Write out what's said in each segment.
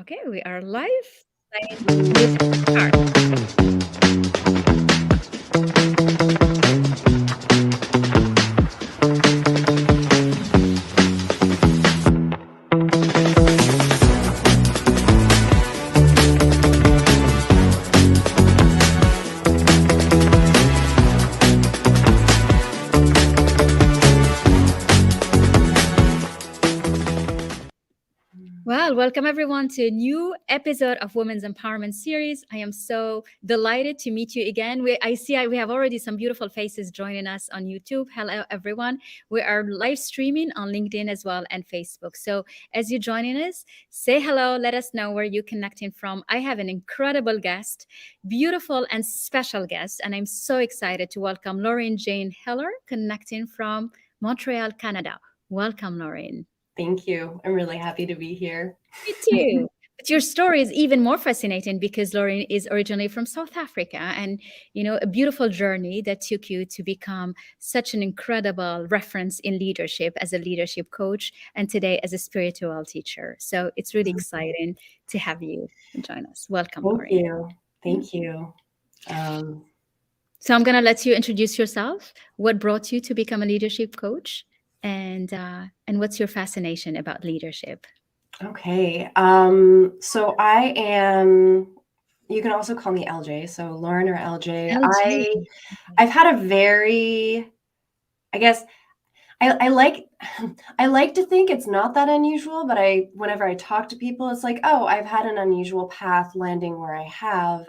Okay, we are live. You can start. Well, welcome everyone to a new episode of Women's Empowerment Series. I am so delighted to meet you again. We have already some beautiful faces joining us on YouTube. Hello, everyone. We are live streaming on LinkedIn as well and Facebook. So as you're joining us, say hello. Let us know where you're connecting from. I have an incredible guest, beautiful and special guest, and I'm so excited to welcome Lauren Jane Heller, connecting from Montreal, Canada. Welcome, Lauren. Thank you. I'm really happy to be here. Me too. But your story is even more fascinating because Lauren is originally from South Africa and, a beautiful journey that took you to become such an incredible reference in leadership as a leadership coach and today as a spiritual teacher. So it's really exciting to have you join us. Welcome, Lauren. Thank you. So I'm going to let you introduce yourself. What brought you to become a leadership coach? And what's your fascination about leadership? Okay. So I am, you can also call me LJ. So Lauren or LJ. LJ. I've had a very, I guess, I like to think it's not that unusual, but whenever I talk to people, it's like, oh, I've had an unusual path landing where I have.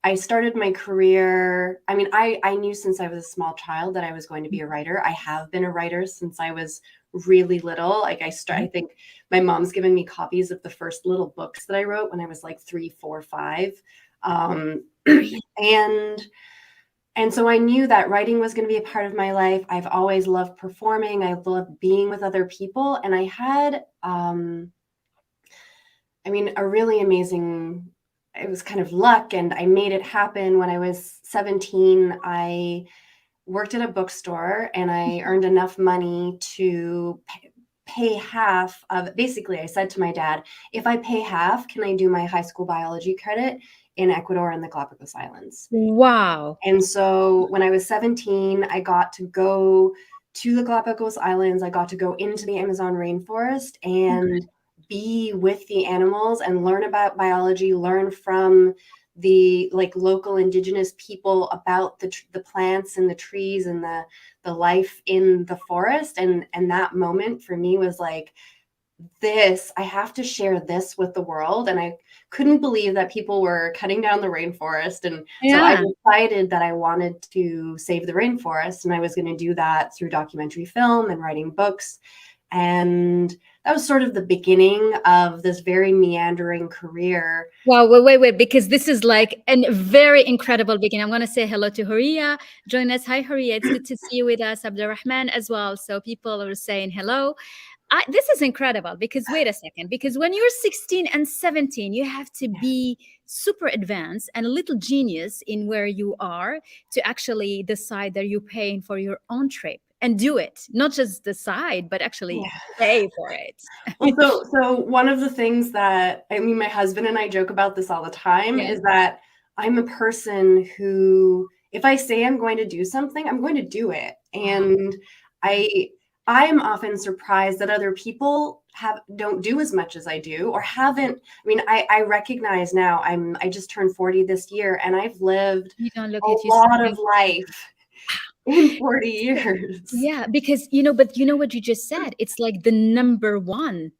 I started my career. I mean, I knew since I was a small child that I was going to be a writer. I have been a writer since I was really little. Like I think my mom's given me copies of the first little books that I wrote when I was like 3, 4, 5. And so I knew that writing was going to be a part of my life. I've always loved performing. I love being with other people. And I had, a really amazing, it was kind of luck, and I made it happen. When I was 17, I worked at a bookstore and I earned enough money to pay half of, basically I said to my dad, if I pay half, can I do my high school biology credit in Ecuador and the Galapagos Islands? Wow. And so when I was 17, I got to go to the Galapagos Islands. I got to go into the Amazon rainforest and be with the animals and learn about biology, learn from the local indigenous people about the plants and the trees and the life in the forest. And that moment for me was like, I have to share this with the world. And I couldn't believe that people were cutting down the rainforest. And so I decided that I wanted to save the rainforest, and I was going to do that through documentary film and writing books. And that was sort of the beginning of this very meandering career. Wow, wait, because this is like a very incredible beginning. I'm going to say hello to Horia. Join us. Hi, Horia. It's good to see you with us. Abdurrahman as well. So people are saying hello. This is incredible because wait a second, because when you're 16 and 17, you have to be super advanced and a little genius in where you are to actually decide that you're paying for your own trip and do it, not just decide, but actually pay for it. Well, so one of the things that, my husband and I joke about this all the time is that I'm a person who, if I say I'm going to do something, I'm going to do it. And I'm often surprised that other people don't do as much as I do or haven't. I recognize now I just turned 40 this year, and I've lived a lot of life in 40 years. Yeah, because, but you know what you just said? It's like the number one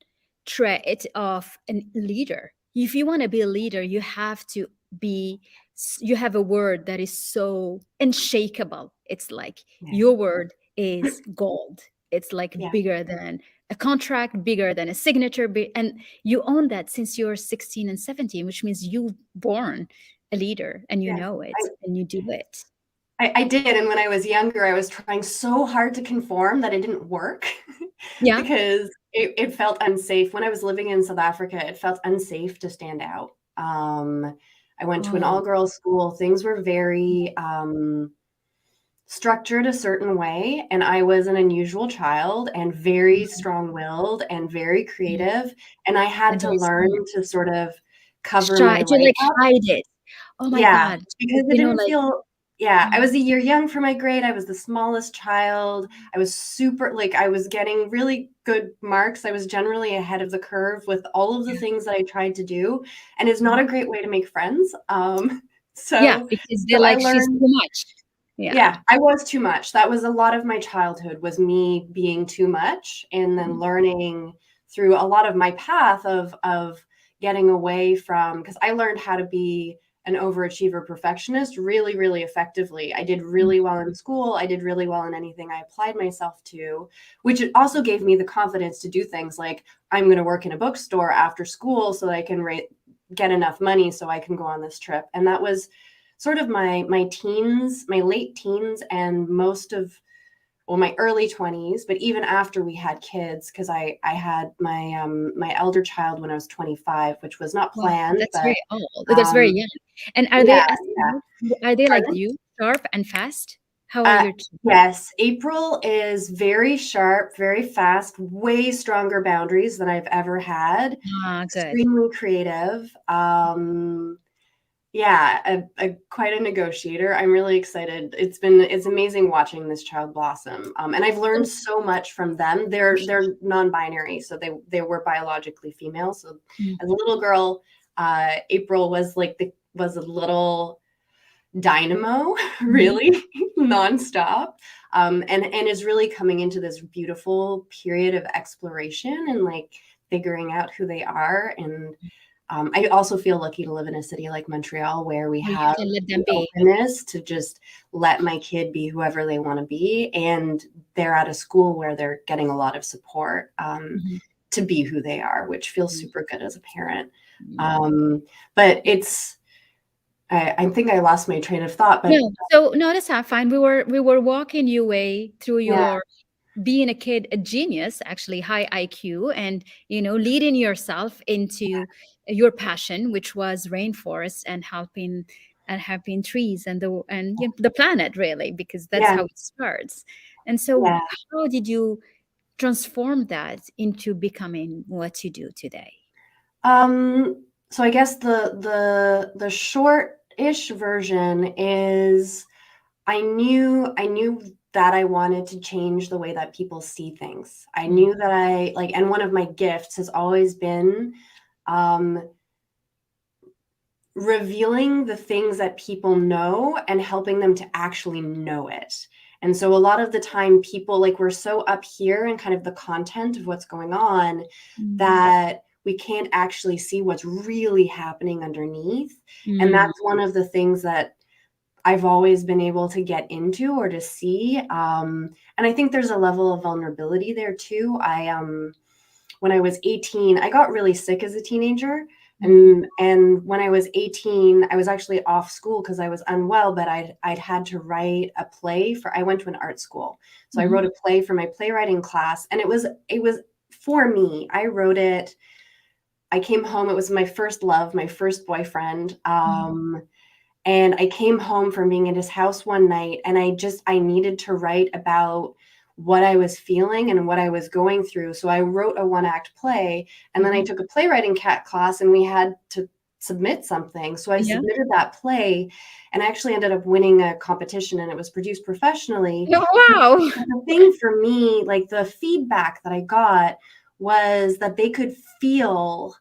trait of a leader. If you want to be a leader, you have a word that is so unshakable. It's like your word is gold. It's like bigger than a contract, bigger than a signature. And you own that since you're 16 and 17, which means you've born a leader and you know it and you do it. I did. And when I was younger, I was trying so hard to conform that it didn't work because it felt unsafe. When I was living in South Africa, it felt unsafe to stand out. I went to an all-girls school. Things were very structured a certain way, and I was an unusual child and very strong-willed and very creative, and I had And to very learn smart. to sort of cover Shy my to light like up. hide it. Oh my Yeah, God. because it You know, didn't like, feel. Yeah, I mm, was a year young for my grade. I was the smallest child. I was super, like, I was getting really good marks. I was generally ahead of the curve with all of the yeah. things that I tried to do, and it's not Mhm. a great way to make friends. Yeah, So because they're so I like, she's learned. too much. Yeah. Yeah, I was too much. That was a lot of my childhood, was me being too much, and then Mhm. learning through a lot of my path of getting away from, because I learned how to be an overachiever perfectionist really, really effectively. I did Mhm. really well in school. I did really well in anything I applied myself to, which it also gave me the confidence to do things like, I'm going to work in a bookstore after school so that I can get enough money so I can go on this trip. And that was sort of my teens, my late teens, and most of, well, my early 20s, but even after we had kids, because I had my elder child when I was 25, which was not Wow, planned, that's but very old. That's very young. And are yeah, they as yeah. are they like Pardon? you, sharp and fast? How are Uh, your yes, April is very sharp, very fast, way stronger boundaries than I've ever had. good. Extremely creative. Yeah, quite a negotiator. I'm really excited. It's amazing watching this child blossom. And I've learned So so much from them. They're non-binary, so they were biologically female. So mm, as a little girl, April was was a little dynamo, mhm. really nonstop. And is really coming into this beautiful period of exploration and like figuring out who they are. And I also feel lucky to live in a city like Montreal where we Or you have can let them the be. openness to just let my kid be whoever they want to be. And they're at a school where they're getting a lot of support Mhm. to be who they are, which feels Mm, super good as a parent. mm. But I think I lost my train of thought, but No, no, that's not fine. We were walking you way through yeah, your being a kid, a genius, actually high IQ, and leading yourself into your passion, which was rainforest and helping trees and the planet, really, because that's yeah, how it starts. And so, yeah. how did you transform that into becoming what you do today? So I guess the short-ish version is I knew that I wanted to change the way that people see things. I Mm, knew that I like, and one of my gifts has always been um, revealing the things that people know and helping them to actually know it. And so a lot of the time people, like, we're so up here in kind of the content of what's going on mm, that we can't actually see what's really happening underneath. And mm. that's one of the things that I've always been able to get into or to see. And I think there's a level of vulnerability there too. When I was 18, I got really sick as a teenager. Mm, And when I was 18, I was actually off school because I was unwell, but I'd had to write a play for, I went to an art school. So I mhm, wrote a play for my playwriting class, and it was for me. I wrote it. I came home. It was my first love, my first boyfriend. mm. And I came home from being at his house one night, and I needed to write about what I was feeling and what I was going through. So I wrote a one-act play, and then I Mhm. took a playwriting class, and we had to submit something. So I Yeah. submitted that play, and I actually ended up winning a competition, and it was produced professionally. Oh, wow. But the thing for me, like the feedback that I got, was that they could feel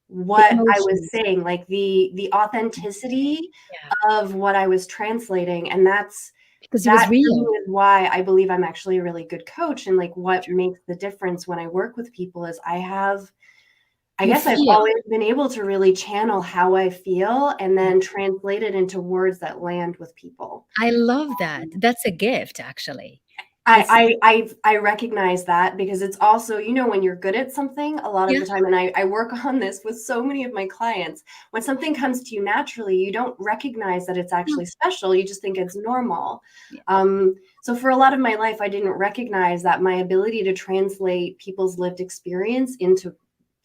The what I was emotions. saying, like the authenticity Yeah, of what I was translating. And because it was that for me real. is why I believe I'm actually a really good coach. And like what makes the difference when I work with people is I You guess I've feel. always been able to really channel how I feel and then translate it into words that land with people. I love that. That's a gift, actually. It's I recognize that because it's also, when you're good at something a lot of yeah, the time, and I work on this with so many of my clients, when something comes to you naturally, you don't recognize that it's yeah, actually special. You just think it's normal. yeah. So for a lot of my life, I didn't recognize that my ability to translate people's lived experience into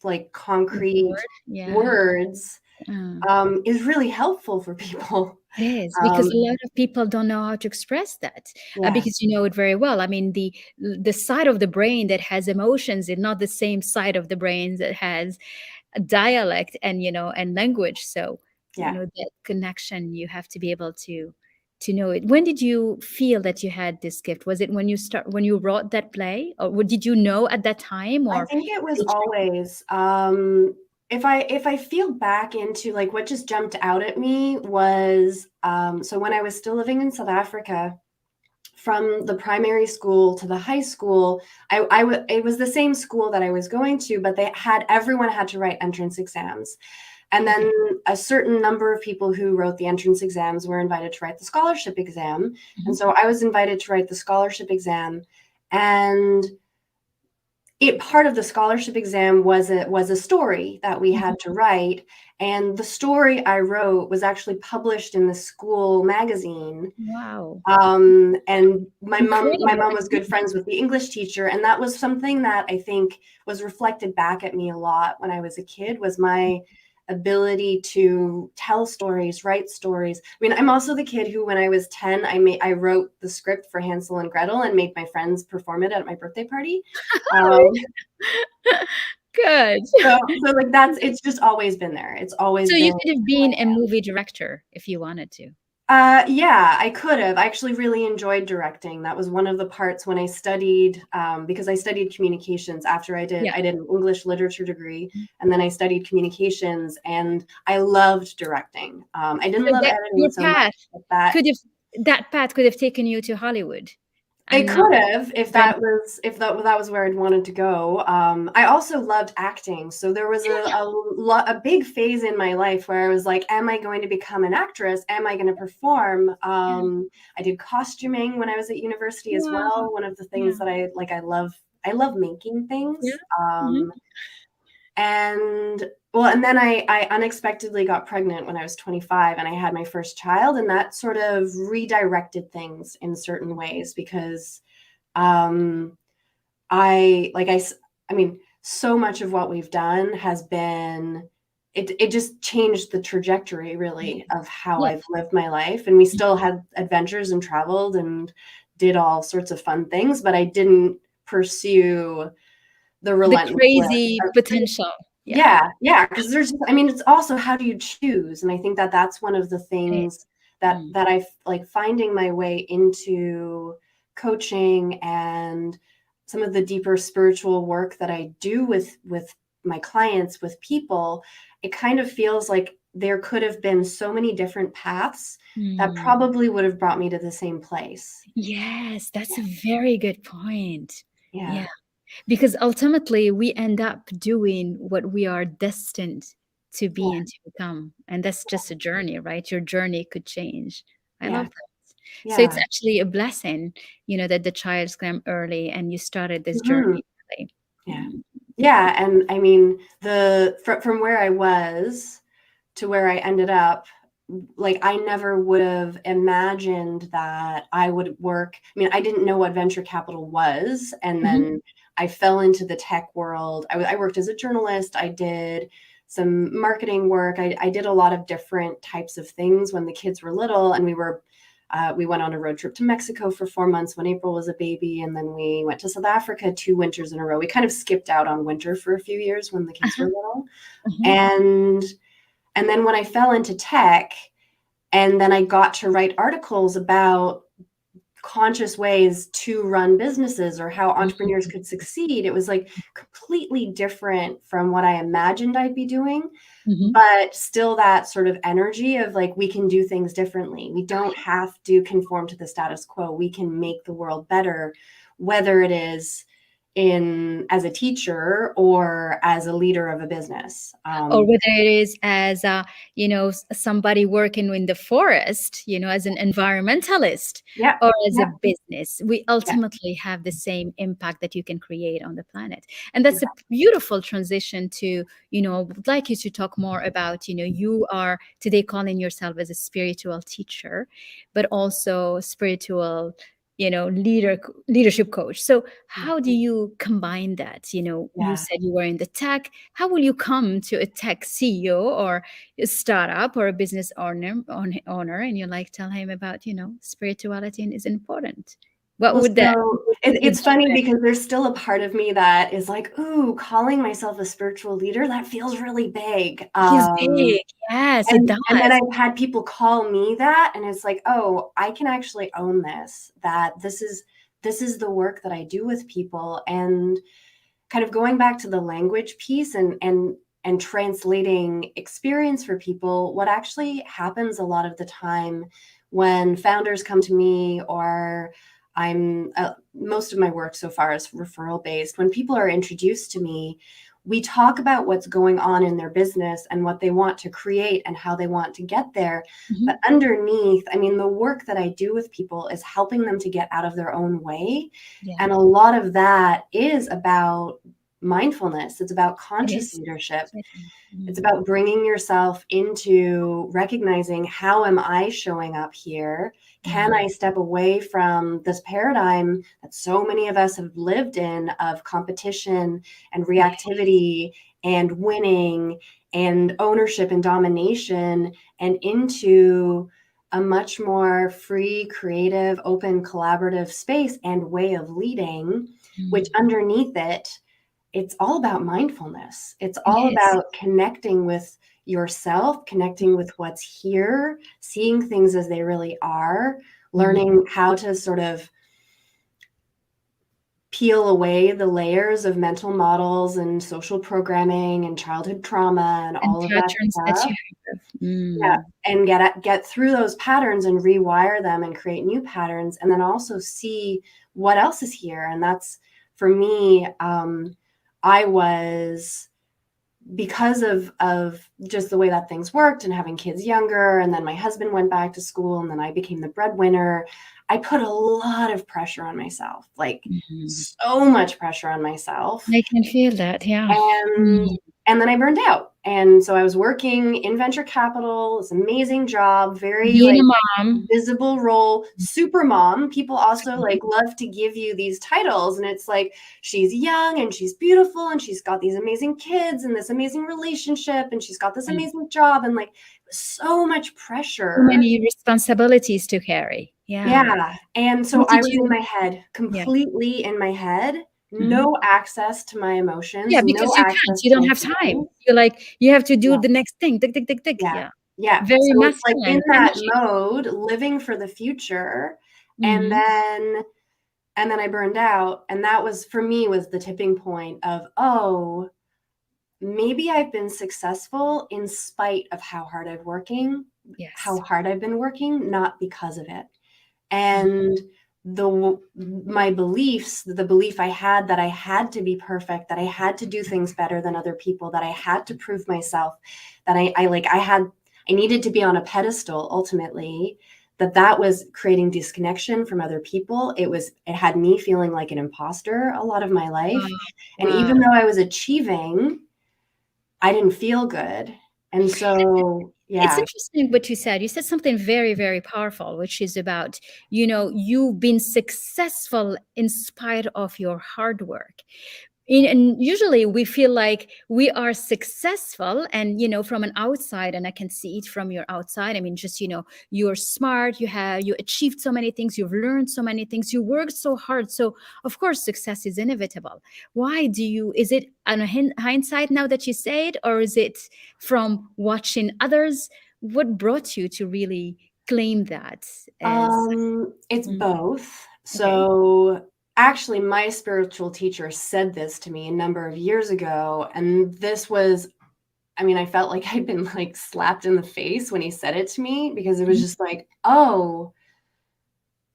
like Into concrete word. Yeah. words Uh, is really helpful for people. it is, because a Um, lot of people don't know how to express that, yeah, because you know it very well. I mean, the side of the brain that has emotions is not the same side of the brain that has a dialect and, you know, and language. So, you yeah. know, that connection, you have to be able to know it. When did you feel that you had this gift? Was it when you wrote that play, or did you know at that time, I or think it was did you? always, if I feel back into like what just jumped out at me was, so when I was still living in South Africa, from the primary school to the high school, it was the same school that I was going to, but everyone had to write entrance exams. And Okay. then a certain number of people who wrote the entrance exams were invited to write the scholarship exam. And Mhm. so I was invited to write the scholarship exam. And part of the scholarship exam was a story that we Mhm. had to write. And the story I wrote was actually published in the school magazine. Wow. And my Incredible mom was good achievement. friends with the English teacher, and that was something that I think was reflected back at me a lot when I was a kid, was my ability to tell stories, write stories. I mean, I'm also the kid who, when I was 10, I wrote the script for Hansel and Gretel and made my friends perform it at my birthday party. Um, Good. so like it's just always been there. It's always So you been could have who I been a am. movie director if you wanted to. Yeah, I could have. I actually really enjoyed directing. That was one of the parts when I studied, because I studied communications after Yeah. I did an English literature degree, and then I studied communications, and I loved directing. I didn't So love that editing your so much, path but that could have that path could have taken you to Hollywood it and not could have, been. if that was where I'd wanted to go. I also loved acting, so there was a big phase in my life where I was like, "Am I going to become an actress? Am I going to perform?" Yeah. I did costuming when I was at university as Wow. well. One of the Yeah. things that I love making Yeah. things. Mhm. And well, and then I unexpectedly got pregnant when I was 25, and I had my first child, and that sort of redirected things in certain ways because um, I mean, so much of what we've done has been, it just changed the trajectory really of how Yeah. I've lived my life. And we still had adventures and traveled and did all sorts of fun things, but I didn't pursue the The relentlessness crazy of potential. Yeah. yeah, yeah, because I mean, it's also how do you choose? And I think that that's one of the It things is. Mm. that like finding my way into coaching and some of the deeper spiritual work that I do with my clients, with people. It kind of feels like there could have been so many different paths that Mm. probably would have brought me to the same place. Yes, that's a very good point. Yeah, Yeah. Because ultimately we end up doing what we are destined to yeah, be and to become. And that's just a journey, right? Your journey could change. I love yeah, that. So it's yeah. actually a blessing, you know, that the child came early and you started this Hmm. journey early. Yeah. Mm. Yeah, and I mean, from where I was to where I ended up, like I never would have imagined that I would work. I mean, I didn't know what venture capital was, and Mhm. then I fell into the tech world. I worked as a journalist. I did some marketing work. I did a lot of different types of things when the kids were little, and we went on a road trip to Mexico for 4 months when April was a baby, and then we went to South Africa 2 winters in a row. We kind of skipped out on winter for a few years when the kids were Uh-huh. little, Uh-huh. and then when I fell into tech, and then I got to write articles about conscious ways to run businesses or how entrepreneurs Mhm. could succeed. It was like completely different from what I imagined I'd be doing, Mhm. but still that sort of energy of like, we can do things differently. We don't have to conform to the status quo. We can make the world better, whether it is in as a teacher or as a leader of a business. Or whether it is as you know, somebody working in the forest, you know, as an environmentalist, Yeah, or as a yeah, business, we yeah, ultimately have the same impact that you can create on the planet. And that's a exactly. beautiful transition to, you know, would like you to talk more about, you know, you are today calling yourself as a spiritual teacher, but also spiritual, leadership coach. So how do you combine that? You Yeah. said you were in the tech. How will you come to a tech CEO or a startup or a business owner and you're like, tell him about, spirituality and is important? What Well, would that so would you it's funny do? because there's still a part of me that is like, ooh, calling myself a spiritual leader, that feels really big. Feels big. Yes, it And then does. I've had people call me that, and it's like, oh, I can actually own this, that this is the work that I do with people. And kind of going back to the language piece and translating experience for people, what actually happens a lot of the time when founders come to me, or I'm most of my work so far is referral based. When people are introduced to me, we talk about what's going on in their business and what they want to create and how they want to get there. Mhm. But underneath, I mean, the work that I do with people is helping them to get out of their own way. Yeah, And a lot of that is about mindfulness. It's about it conscious is. leadership. Certainly. It's Mm. about bringing yourself into recognizing, how am I showing up here? Can Mm. I step away from this paradigm that so many of us have lived in of competition and Yeah. reactivity and winning and ownership and domination, and into a much more free, creative, open, collaborative space and way of leading, which Mm. underneath it, it's all about mindfulness. It's It all is. about connecting with yourself, connecting with what's here, seeing things as they really are, Mm. learning how to sort of peel away the layers of mental models and social programming and childhood trauma and And all of that patterns that stuff. you have. Yeah, Mm. and get through those patterns and rewire them and create new patterns, and then also see what else is here. And that's, for me, I was, because of just the way that things worked and having kids younger, and then my husband went back to school, and then I became the breadwinner, I put a lot of pressure on myself, like Mhm. so much pressure on myself. I can feel that. Yeah. And Mm. and then I burned out. And so I was working in venture capital, this amazing job, very Being like a mom. visible role, super mom. People also like love to give you these titles, and it's like, she's young and she's beautiful and she's got these amazing kids and this amazing relationship and she's got this Mm. amazing job, and like so much So pressure. many responsibilities to carry. Yeah. Yeah, and How so I did was in you? my head, Yeah. completely in my head, Mhm. no access to my emotions, Yeah, no because you can't. access You to don't my have time. feelings. You're like, you have to do Yeah. the next thing. Tick, tick, tick, tick. Yeah. Yeah. Yeah. Very So it's like in masculine that energy. mode, living for the future. And Mhm. then I burned out. And that was, for me, was the tipping point of, oh, maybe I've been successful in spite of how Yes. hard I've been working, not because of it. Mm. And my beliefs, the belief I had that I had to be perfect, that I had to do things better than other people, that I had to prove myself, that I needed to be on a pedestal ultimately, that was creating disconnection from other people. It had me feeling like an imposter a lot of my life. Wow. And Wow. even though I was achieving, I didn't feel good. And so, It's yeah. interesting what you said. You said something very, very powerful, which is about, you've been successful in spite of your hard work. And usually we feel like we are successful and from an outside, and I can see it from your outside. I mean, just you're smart, you achieved so many things, you've learned so many things, you worked so hard, so of course success is inevitable. Why do you is it on a hindsight now that you say it, or is it from watching others? What brought you to really claim that as? It's Mm. both. Okay. So actually, my spiritual teacher said this to me a number of years ago. And this was, I mean, I felt like I'd been like slapped in the face when he said it to me, because it was Mhm. just like, oh,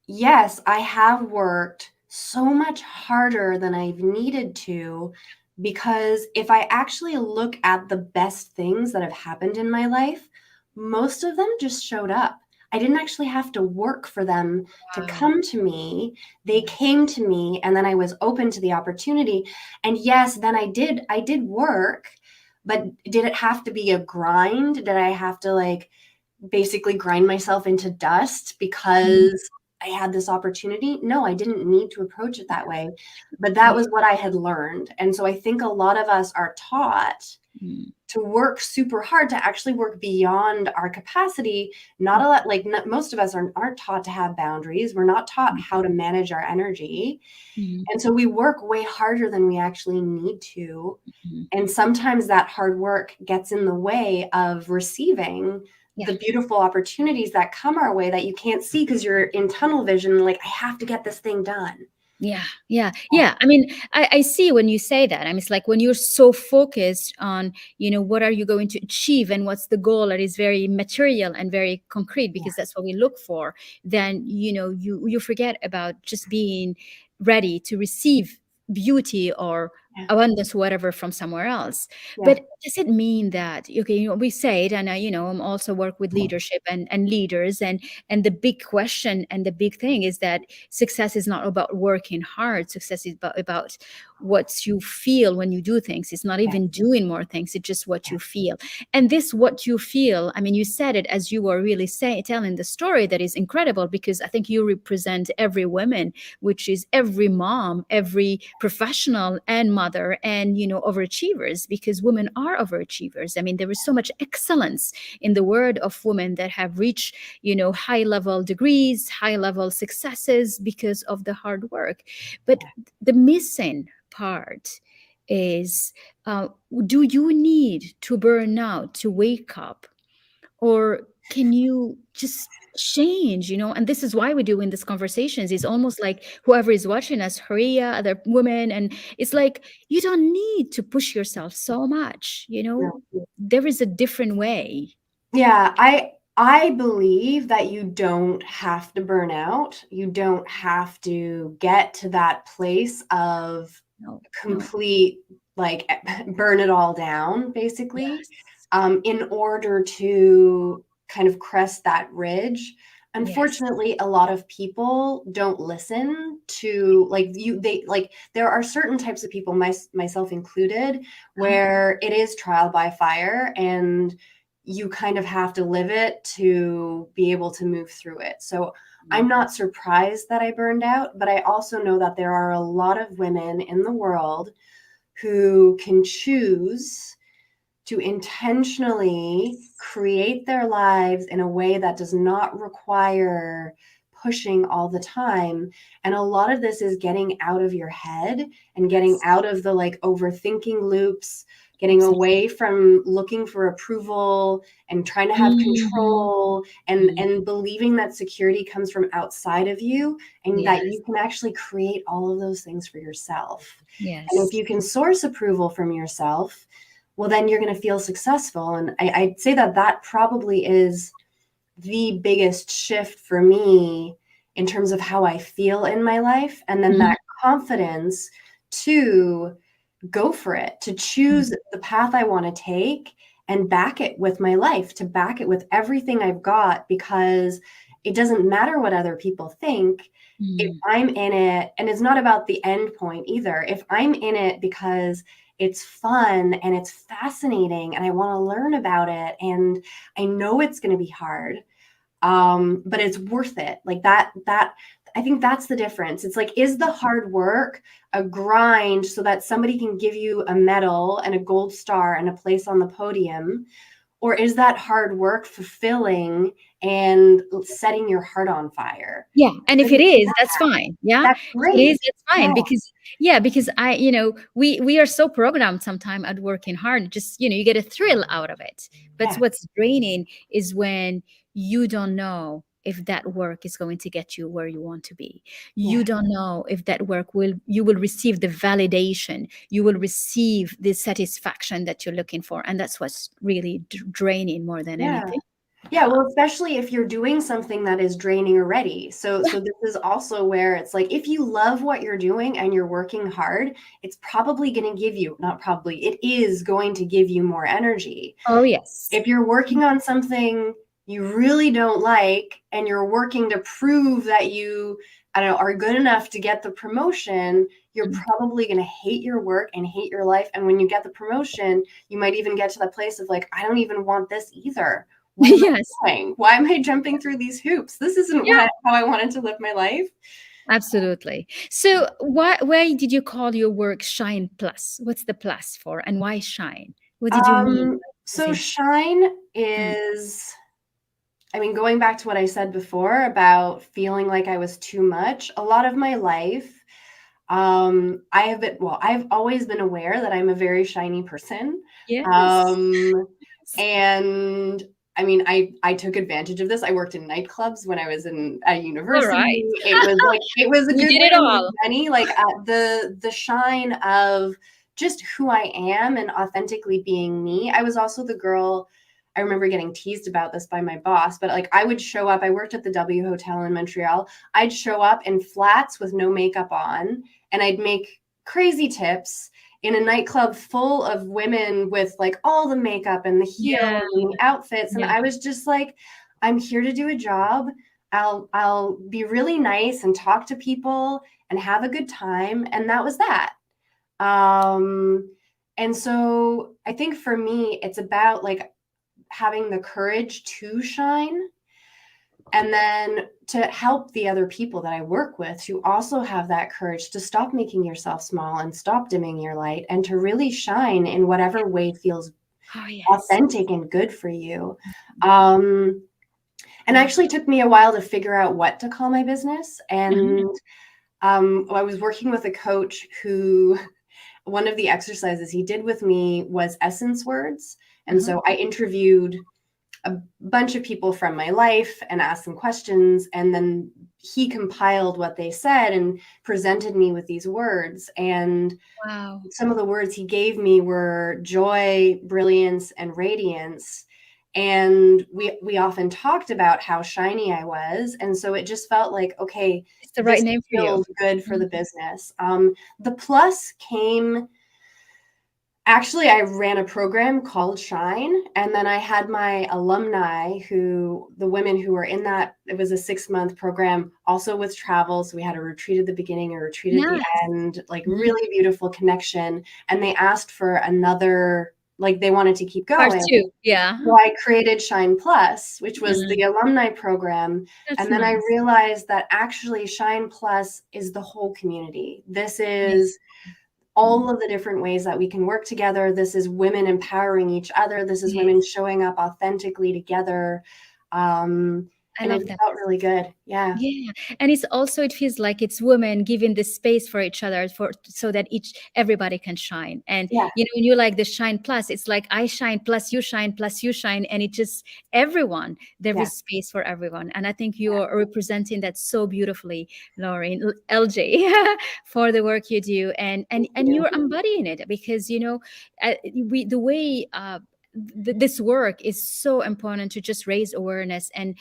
yes, I have worked so much harder than I've needed to, because if I actually look at the best things that have happened in my life, most of them just showed up. I didn't actually have to work for them to Wow. come to me. They Yeah. came to me, and then I was open to the opportunity. And yes, then I did work, but did it have to be a grind? Did I have to like basically grind myself into dust Mhm. because I had this opportunity. No, I didn't need to approach it that way, but that was what I had learned. And so I think a lot of us are taught to work super hard, to actually work beyond our capacity. Not a lot, like most of us aren't taught to have boundaries. We're not taught how to manage our energy. And so we work way harder than we actually need to. And sometimes that hard work gets in the way of receiving the beautiful opportunities that come our way that you can't see because you're in tunnel vision, like, I have to get this thing done. Yeah. I mean, I see when you say that. I mean, it's like when you're so focused on, what are you going to achieve and what's the goal that is very material and very concrete, because that's what we look for, then, you forget about just being ready to receive beauty or abundance, whatever, from somewhere else. But does it mean that, okay, we say it, and I'm also work with leadership and leaders, and the big question and the big thing is that success is not about working hard. Success is about what you feel when you do things. It's not even doing more things, it's just what you feel. And this what you feel, I mean, you said it as you were really telling the story, that is incredible, because I think you represent every woman, which is every mom, every professional and mother, and overachievers, because women are overachievers. I mean, there is so much excellence in the world of women that have reached high level degrees, high level successes because of the hard work. But the missing part is, do you need to burn out to wake up, or can you just change? And this is why we're doing these conversations. It's almost like whoever is watching us, Haria, other women, and it's like, you don't need to push yourself so much. There is a different way. I believe that you don't have to burn out. You don't have to get to that place of complete, like, burn it all down, basically, in order to kind of crest that ridge. Unfortunately, a lot of people don't listen to, there are certain types of people, myself included, where it is trial by fire, and you kind of have to live it to be able to move through it. So I'm not surprised that I burned out, but I also know that there are a lot of women in the world who can choose to intentionally create their lives in a way that does not require pushing all the time. And a lot of this is getting out of your head and getting out of the overthinking loops, getting away from looking for approval and trying to have control, and believing that security comes from outside of you, and that you can actually create all of those things for yourself. And if you can source approval from yourself, well, then you're going to feel successful. And I'd say that probably is the biggest shift for me in terms of how I feel in my life. And then that confidence to go for it, to choose the path I want to take and back it with my life, to back it with everything I've got, because it doesn't matter what other people think. If I'm in it, and it's not about the end point either, if I'm in it because it's fun and it's fascinating and I want to learn about it, and I know it's going to be hard, but it's worth it. Like that, I think that's the difference. It's like, is the hard work a grind so that somebody can give you a medal and a gold star and a place on the podium? Or is that hard work fulfilling and setting your heart on fire? Yeah. And if it is, that's fine. Yeah. That's great. If it is, that's fine. Because we are so programmed sometimes at working hard. Just, you get a thrill out of it. But what's draining is when you don't know if that work is going to get you where you want to be. You don't know if that work you will receive the validation, you will receive the satisfaction that you're looking for. And that's what's really draining more than anything. Yeah, well, especially if you're doing something that is draining already. So this is also where it's like, if you love what you're doing and you're working hard, it's probably going to give you, not probably, it is going to give you more energy. Oh, yes. If you're working on something you really don't like, and you're working to prove that you, are good enough to get the promotion, you're probably going to hate your work and hate your life. And when you get the promotion, you might even get to that place of like, I don't even want this either. what am Yes. I doing? Why am I jumping through these hoops? This isn't Yeah. how I wanted to live my life. Absolutely. So, why did you call your work Shine Plus? What's the plus for, and why shine? What did you mean by So using? shine Mm. is, I mean, going back to what I said before about feeling like I was too much, a lot of my life, I've always been aware that I'm a very shiny person. Yes. Um, and I mean, I took advantage of this. I worked in nightclubs when I was at All university. right. It was a You good did way it to make all. money. Like the shine of just who I am and authentically being me. I was also the girl. I remember getting teased about this by my boss, but like I would show up. I worked at the W Hotel in Montreal. I'd show up in flats with no makeup on, and I'd make crazy tips in a nightclub full of women with like all the makeup and the Yeah. heels and the outfits. And Yeah. I was just like, I'm here to do a job. I'll be really nice and talk to people and have a good time. And that was that. Um, and so I think for me, it's about like having the courage to shine, and then to help the other people that I work with to also have that courage to stop making yourself small and stop dimming your light and to really shine in whatever way feels Oh, yes. authentic and good for you. Um, and actually took me a while to figure out what to call my business. Mhm. And I was working with a coach who, one of the exercises he did with me was essence words. And Uh-huh. so I interviewed a bunch of people from my life and asked them questions. And then he compiled what they said and presented me with these words. And Wow. some of the words he gave me were joy, brilliance, and radiance. And we often talked about how shiny I was. And so it just felt like, okay, It's the right this name for you. feels good for the Mhm. business. The plus came. Actually, I ran a program called Shine, and then I had my alumni the women who were in that, it was a 6-month program, also with travel. So we had a retreat at the beginning, a retreat at the Yes. end, like Mhm. really beautiful connection. And they asked for another, like they wanted to keep Part going. 2. Yeah. So I created Shine Plus, which was Mm. the alumni program. That's And then I nice. realized that actually Shine Plus is the whole community. This Yes. is all Mm. of the different ways that we can work together. This is women empowering each other. This is women Yes. showing up authentically together. I And love it that. felt really good. Yeah. Yeah, and it's also, it feels like it's women giving the space for each other, for so that everybody can shine. And Yeah. when you like the shine plus, it's like I shine plus you shine plus you shine, and it just everyone, there Yeah. is space for everyone. And I think you're representing that so beautifully, Lauren, LJ, for the work you do, and Thank and you. you're embodying it, because we the way this work is so important to just raise awareness and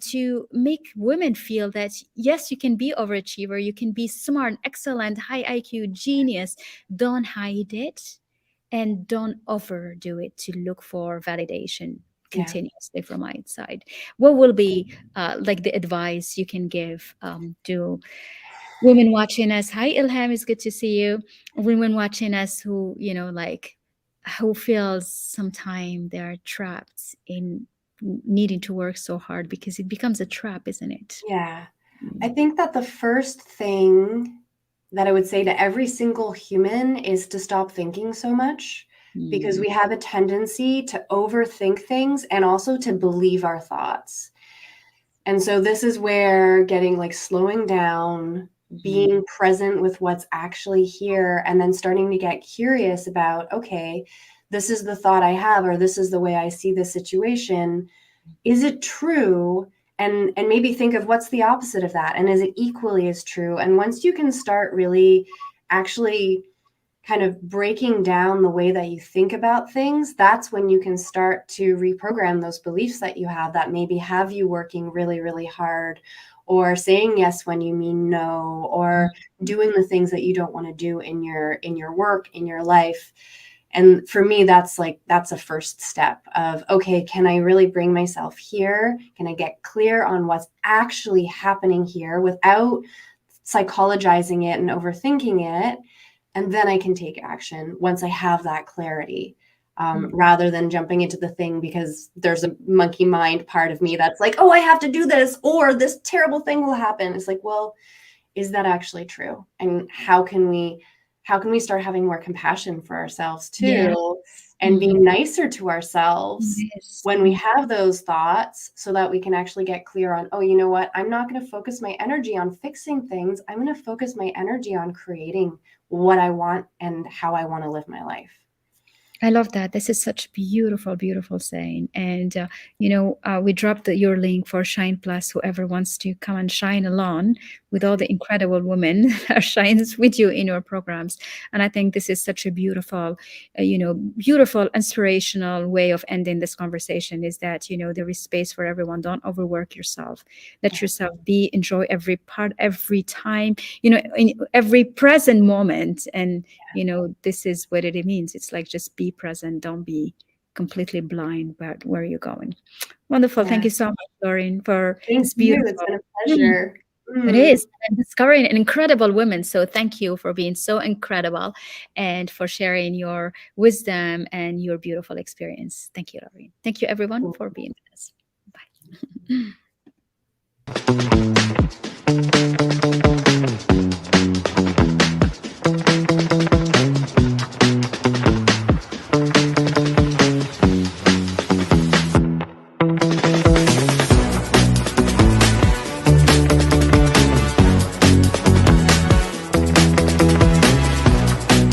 to make women feel that yes, you can be overachiever, you can be smart, excellent, high IQ, genius. Don't hide it, and don't overdo it to look for validation Yeah. continuously from outside. What will be like the advice you can give to women watching us? Hi, Ilham, it's good to see you. Women watching us who, like, who feels sometimes they are trapped in needing to work so hard, because it becomes a trap, isn't it? Yeah. I Mm. think that the first thing that I would say to every single human is to stop thinking so much, because Mm. we have a tendency to overthink things and also to believe our thoughts. And so this is where getting like slowing down, Mm. being present with what's actually here, and then starting to get curious about, okay, this is the thought I have, or this is the way I see the situation. Is it true? And maybe think of what's the opposite of that. And is it equally as true? And once you can start really actually kind of breaking down the way that you think about things, that's when you can start to reprogram those beliefs that you have that maybe have you working really, really hard, or saying yes when you mean no, or doing the things that you don't want to do in your work, in your life. And for me, that's a first step of, okay, can I really bring myself here? Can I get clear on what's actually happening here without psychologizing it and overthinking it? And then I can take action once I have that clarity. rather than jumping into the thing because there's a monkey mind part of me that's like, oh, I have to do this or this terrible thing will happen. It's like, well, is that actually true? And how can we start having more compassion for ourselves too, Yes. and being nicer to ourselves Yes. when we have those thoughts, so that we can actually get clear on, oh, you know what? I'm not going to focus my energy on fixing things. I'm going to focus my energy on creating what I want and how I want to live my life. I love that. This is such beautiful, beautiful saying. And, we dropped your link for Shine Plus, whoever wants to come and shine along with all the incredible women that shines with you in your programs. And I think this is such a beautiful, beautiful, inspirational way of ending this conversation, is that, there is space for everyone. Don't overwork yourself. Let yourself be, enjoy every part, every time, in every present moment. And, this is what it means. It's like, just be present. Don't be completely blind about where you're going. Wonderful. Yeah. Thank you so much, Lauren, for Thank this you. beautiful. It's been a pleasure. It is. And discovering an incredible woman. So thank you for being so incredible and for sharing your wisdom and your beautiful experience. Thank you, Lauren. Thank you, everyone, for being with us. Bye.